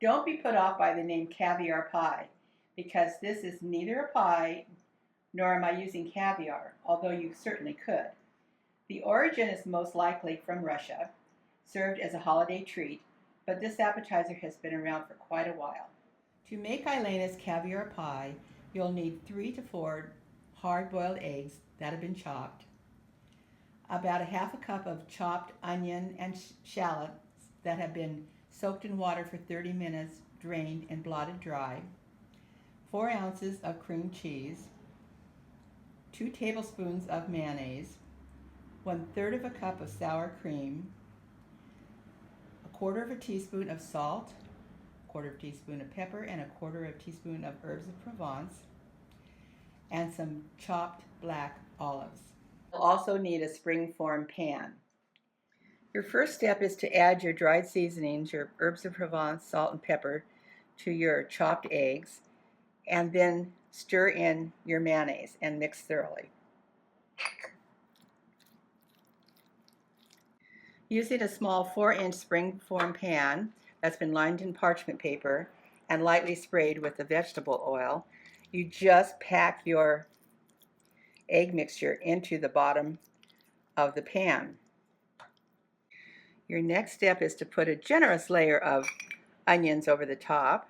Don't be put off by the name Caviar Pie, because this is neither a pie nor am I using caviar, although you certainly could. The origin is most likely from Russia, served as a holiday treat, but this appetizer has been around for quite a while. To make Elena's caviar pie, you'll need 3 to 4 hard-boiled eggs that have been chopped, about a half a cup of chopped onion and shallots that have been soaked in water for 30 minutes, drained and blotted dry, 4 ounces of cream cheese, 2 tablespoons of mayonnaise, 1/3 of a cup of sour cream, 1/4 teaspoon of salt, 1/4 teaspoon of pepper, and 1/4 teaspoon of herbs of Provence, and some chopped black olives. You'll also need a springform pan. Your first step is to add your dried seasonings, your herbs of Provence, salt, and pepper to your chopped eggs, and then stir in your mayonnaise and mix thoroughly. Using a small 4-inch springform pan that's been lined in parchment paper and lightly sprayed with the vegetable oil, you just pack your egg mixture into the bottom of the pan. Your next step is to put a generous layer of onions over the top.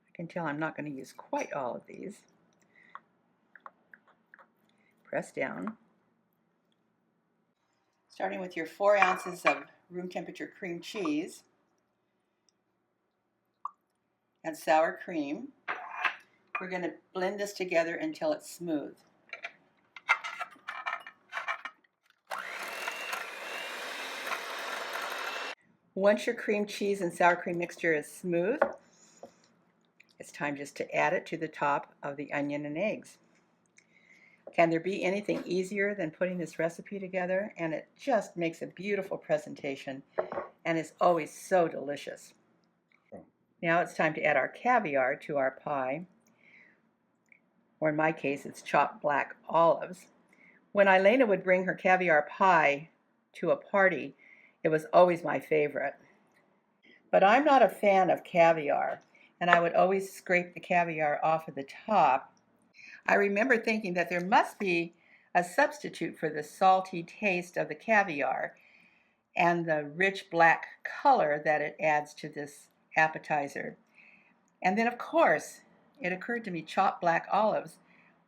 I can tell I'm not going to use quite all of these. Press down. Starting with your 4 ounces of room temperature cream cheese and sour cream. We're going to blend this together until it's smooth. Once your cream cheese and sour cream mixture is smooth, it's time just to add it to the top of the onion and eggs. Can there be anything easier than putting this recipe together? And it just makes a beautiful presentation and is always so delicious. Now it's time to add our caviar to our pie, or in my case it's chopped black olives. When Elena would bring her caviar pie to a party, it was always my favorite. But I'm not a fan of caviar, and I would always scrape the caviar off of the top. I remember thinking that there must be a substitute for the salty taste of the caviar and the rich black color that it adds to this appetizer. And then, of course, it occurred to me chopped black olives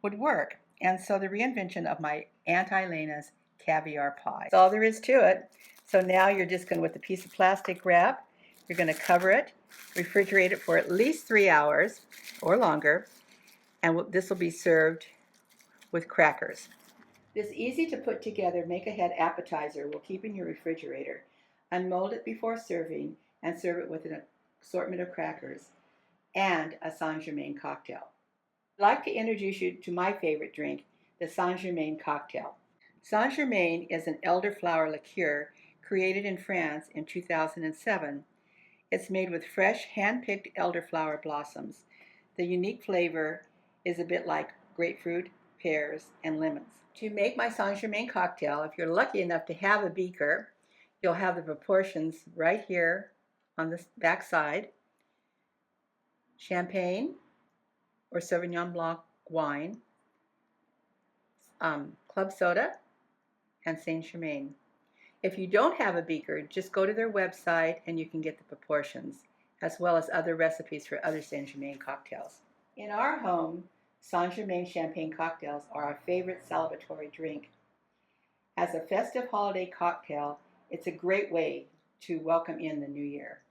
would work. And so the reinvention of my Aunt Elena's caviar pie. That's all there is to it. So now you're just going to, with a piece of plastic wrap, you're going to cover it, refrigerate it for at least 3 hours or longer, and this will be served with crackers. This easy to put together make-ahead appetizer will keep in your refrigerator. Unmold it before serving and serve it with an assortment of crackers and a Sangermain cocktail. I'd like to introduce you to my favorite drink, the Sangermain Cocktail. Sangermain is an elderflower liqueur created in France in 2007. It's made with fresh, hand-picked elderflower blossoms. The unique flavor is a bit like grapefruit, pears, and lemons. To make my Sangermain cocktail, if you're lucky enough to have a beaker, you'll have the proportions right here on the back side. Champagne or Sauvignon Blanc wine, club soda, and Saint-Germain. If you don't have a beaker, just go to their website and you can get the proportions, as well as other recipes for other Saint-Germain cocktails. In our home, Saint-Germain champagne cocktails are our favorite celebratory drink. As a festive holiday cocktail, it's a great way to welcome in the new year.